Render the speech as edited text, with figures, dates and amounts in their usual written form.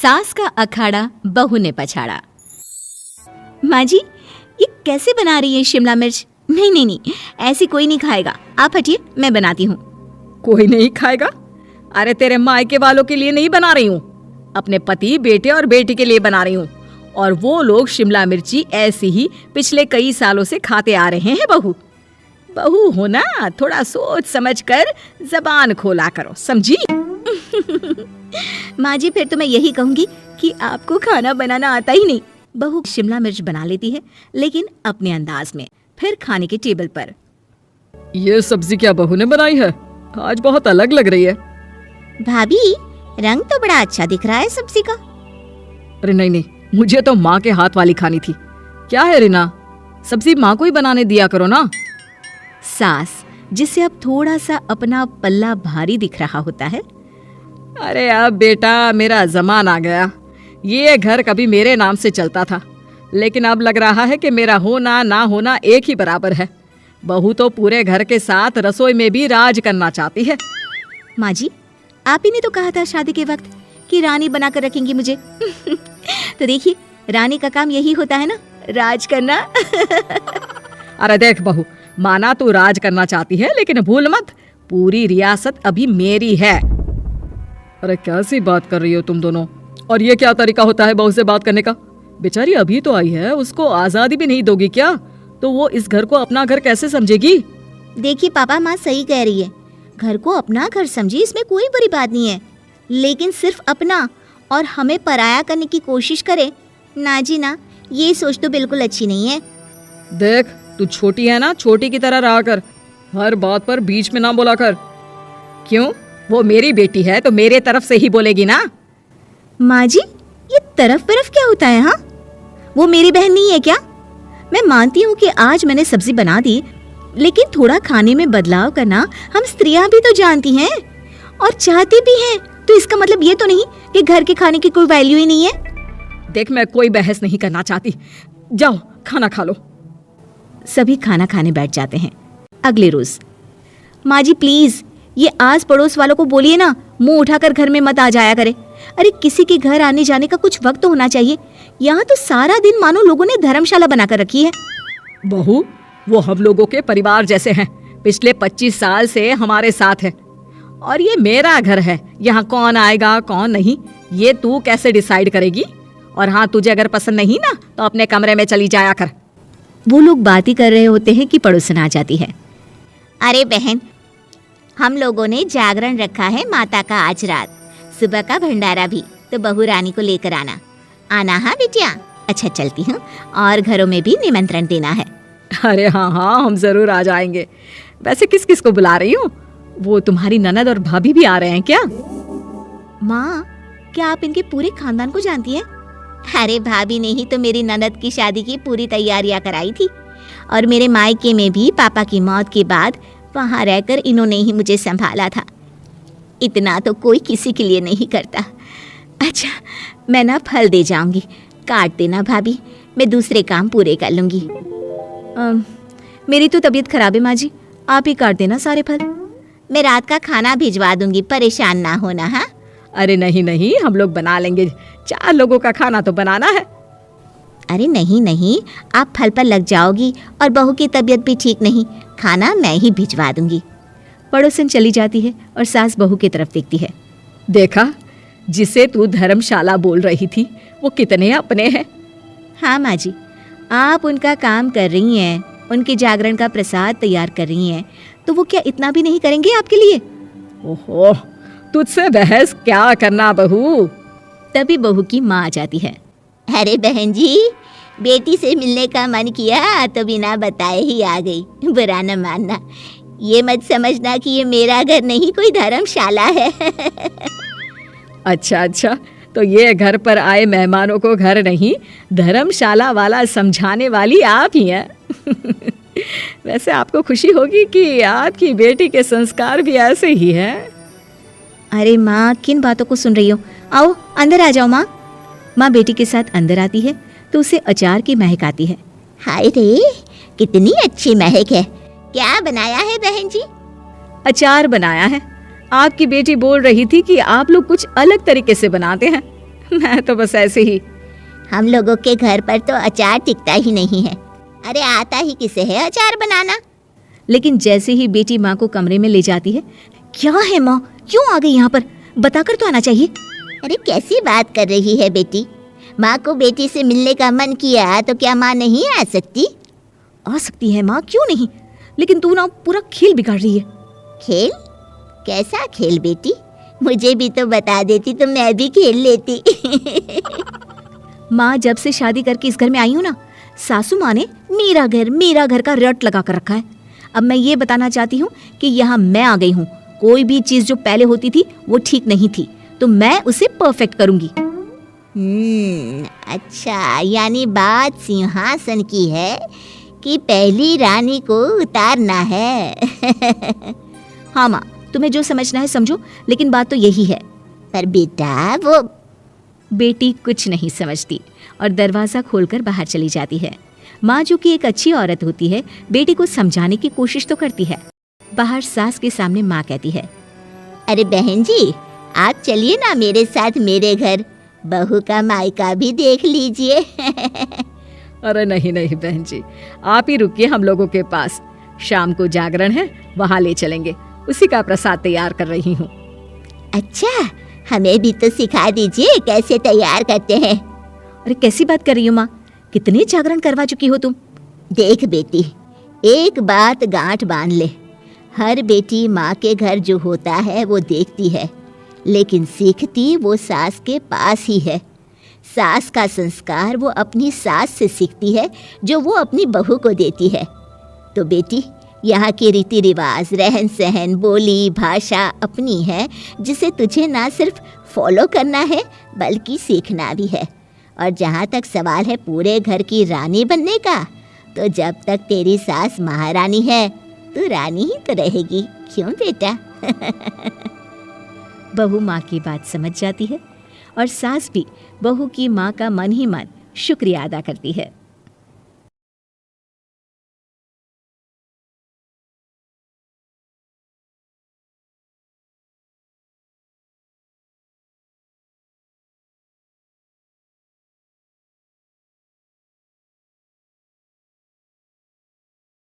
सास का अखाड़ा बहू ने पछाड़ा। माँ जी, ये कैसे बना रही है शिमला मिर्च? नहीं नहीं नहीं, ऐसी कोई नहीं खाएगा। आप हटिए, मैं बनाती हूँ। कोई नहीं खाएगा? अरे तेरे मायके वालों के लिए नहीं बना रही हूँ, अपने पति, बेटे और बेटी के लिए बना रही हूँ। और वो लोग शिमला मिर्ची ऐसी ही पिछले कई सालों से खाते आ रहे हैं। बहू बहू हो ना, थोड़ा सोच समझ कर जबान खोला करो, समझी? माँ जी, फिर तो मैं यही कहूँगी कि आपको खाना बनाना आता ही नहीं। बहू शिमला मिर्च बना लेती है, लेकिन अपने अंदाज में। फिर खाने के टेबल पर, ये सब्जी क्या बहू ने बनाई है? आज बहुत अलग लग रही है। भाभी, रंग तो बड़ा अच्छा दिख रहा है सब्जी का। अरे नहीं नहीं, मुझे तो माँ के हाथ वाली खानी थी। क्या है रीना, सब्जी माँ को ही बनाने दिया करो ना। सास, जिसे अब थोड़ा सा अपना पल्ला भारी दिख रहा होता है। अरे अब बेटा मेरा जमान आ गया। ये घर कभी मेरे नाम से चलता था, लेकिन अब लग रहा है कि मेरा होना ना होना एक ही बराबर है। बहू तो पूरे घर के साथ रसोई में भी राज करना चाहती है। माँ जी, आप ही ने तो कहा था शादी के वक्त कि रानी बनाकर रखेंगी मुझे। तो देखिए, रानी का काम यही होता है ना, राज करना। अरे देख बहू, माना तू राज करना चाहती है, लेकिन भूल मत, पूरी रियासत अभी मेरी है। अरे कैसी बात कर रही हो तुम दोनों? और ये क्या तरीका होता है बहू से बात करने का? बेचारी अभी तो आई है, उसको आजादी भी नहीं दोगी क्या? तो वो इस घर को अपना घर कैसे समझेगी? देखिए पापा, माँ सही कह रही है। घर को अपना घर समझी, इसमें कोई बुरी बात नहीं है, लेकिन सिर्फ अपना और हमें पराया करने की कोशिश करे ना जी ना, ये सोच तो बिल्कुल अच्छी नहीं है। देख, तू छोटी है ना, छोटी की तरह रहा कर, हर बात पर बीच में ना बोला कर। क्यों? वो मेरी बेटी है तो मेरे तरफ से ही बोलेगी ना। माँ जी, ये तरफ क्या होता है? हाँ, वो मेरी बहन नहीं है क्या? मैं मानती हूँ कि आज मैंने सब्जी बना दी, लेकिन थोड़ा खाने में बदलाव करना हम स्त्रियां भी तो जानती हैं और चाहती भी हैं। तो इसका मतलब ये तो नहीं कि घर के खाने की कोई वैल्यू ही नहीं है। देख, मैं कोई बहस नहीं करना चाहती, जाओ खाना खा लो। सभी खाना खाने बैठ जाते हैं। अगले रोज, माँ जी प्लीज, ये आस पड़ोस वालों को बोलिए ना, मुंह उठाकर घर में मत आ जाया करे। अरे किसी के घर आने जाने का कुछ वक्त तो होना चाहिए। यहाँ तो सारा दिन मानो लोगों ने धर्मशाला बनाकर रखी है। बहू, वो हम लोगों के परिवार जैसे हैं, पिछले 25 साल से हमारे साथ है। और ये मेरा घर है, यहाँ कौन आएगा कौन नहीं, ये तू कैसे डिसाइड करेगी? और हाँ, तुझे अगर पसंद नहीं ना, तो अपने कमरे में चली जाया कर। वो लोग बात ही कर रहे होते हैं कि पड़ोसन आ जाती है। अरे बहन, हम लोगों ने जागरण रखा है माता का आज रात, सुबह का भंडारा भी, तो बहू रानी को लेकर आना। आना हाँ बिटिया? अच्छा चलती हूँ, और घरों में भी निमंत्रण देना है। अरे हाँ हाँ, हम जरूर आ जाएंगे। वैसे किस किस को बुला रही हूँ? वो तुम्हारी ननद और भाभी भी आ रहे हैं क्या? माँ, क्या आप इनके पूरे खानदान को जानती हैं? अरे भाभी ने ही तो मेरी ननद की शादी की पूरी तैयारियां कराई थी, और मेरे मायके में भी पापा की मौत के बाद वहाँ रहकर इन्होंने ही मुझे संभाला था। इतना तो कोई किसी के लिए नहीं करता। अच्छा, मैं ना फल दे जाऊंगी, काट देना भाभी, मैं दूसरे काम पूरे कर लूंगी। मेरी तो तबीयत खराब है माँ जी, आप ही काट देना सारे फल। मैं रात का खाना भिजवा दूंगी, परेशान ना होना। हाँ? अरे नहीं नहीं, हम लोग बना लेंगे, 4 लोगों का खाना तो बनाना है। अरे नहीं नहीं, आप फल पर लग जाओगी, और बहू की तबीयत भी ठीक नहीं, खाना मैं ही भिजवा दूंगी। पड़ोसन चली जाती है और सास बहू की तरफ देखती है। देखा, जिसे तू धर्मशाला बोल रही थी, वो कितने अपने हैं। हाँ माँ जी, आप उनका काम कर रही हैं, उनके जागरण का प्रसाद तैयार कर रही हैं, तो वो क्या इतना भी नहीं करेंगे आपके लिए? ओहो, तुझसे बहस क्या करना बहू। तभी बहू की माँ आ जाती है। अरे बहन जी, बेटी से मिलने का मन किया तो बिना बताए ही आ गई, बुरा न मानना। ये मत समझना कि ये मेरा घर नहीं, कोई धर्मशाला है। अच्छा अच्छा, तो ये घर पर आए मेहमानों को घर नहीं, धर्मशाला वाला समझाने वाली आप ही हैं। वैसे आपको खुशी होगी कि आपकी बेटी के संस्कार भी ऐसे ही हैं। अरे माँ, किन बातों को सुन रही हो? आओ अंदर आ जाओ माँ। माँ बेटी के साथ अंदर आती है तो उसे अचार की महक आती है। हाय रे, कितनी अच्छी महक है। क्या बनाया है बहन जी? अचार बनाया है। आपकी बेटी बोल रही थी कि आप लोग कुछ अलग तरीके से बनाते हैं। मैं तो बस ऐसे ही। हम लोगों के घर पर तो अचार टिकता ही नहीं है। अरे आता ही किसे है अचार बनाना। लेकिन जैसे ही बेटी माँ को कमरे में ले जाती है, क्या है माँ, क्यों आ गई यहाँ पर, बताकर तो आना चाहिए। अरे कैसी बात कर रही है बेटी, माँ को बेटी से मिलने का मन किया तो क्या माँ नहीं आ सकती? आ सकती है माँ, क्यों नहीं, लेकिन तू ना पूरा खेल बिगाड़ रही है। खेल? कैसा खेल बेटी? मुझे भी तो बता देती तो मैं भी खेल लेती। माँ, जब से शादी करके इस घर में आई हूँ ना, सासू माँ ने मेरा घर का रट लगा कर रखा है। अब मैं ये बताना चाहती हूँ कि यहाँ मैं आ गई हूँ। कोई भी चीज़ जो पहले होती थी वो ठीक नहीं थी, तो मैं उसे परफेक्ट करूँगी। अच्छा, यानी बात सिंहासन की है कि पहली रानी को उतारना है। हाँ माँ, तुम्हें जो समझना है समझो, लेकिन बात तो यही है। पर बेटा वो बेटी कुछ नहीं समझती और दरवाज़ा खोलकर बाहर चली जाती है। माँ, जो कि एक अच्छी औरत होती है, बेटी को समझाने की कोशिश तो करती है। बाहर सास के सामने माँ कहती है, अरे बहन जी, आप चलिए ना मेरे साथ मेरे घर, बहू का मायका भी देख लीजिए। अरे नहीं नहीं बहन जी, आप ही रुकिए हम लोगों के पास। शाम को जागरण है, वहाँ ले चलेंगे, उसी का प्रसाद तैयार कर रही हूँ। अच्छा, हमें भी तो सिखा दीजिए कैसे तैयार करते हैं। अरे कैसी बात कर रही हो माँ, कितने जागरण करवा चुकी हो तुम। देख बेटी, एक बात गांठ बांध ले, हर बेटी माँ के घर जो होता है वो देखती है, लेकिन सीखती वो सास के पास ही है। सास का संस्कार वो अपनी सास से सीखती है, जो वो अपनी बहू को देती है। तो बेटी, यहाँ के रीति रिवाज, रहन सहन, बोली भाषा अपनी है, जिसे तुझे ना सिर्फ फॉलो करना है बल्कि सीखना भी है। और जहाँ तक सवाल है पूरे घर की रानी बनने का, तो जब तक तेरी सास महारानी है तू रानी ही तो रहेगी, क्यों बेटा? बहू माँ की बात समझ जाती है और सास भी बहू की माँ का मन ही मन शुक्रिया अदा करती है।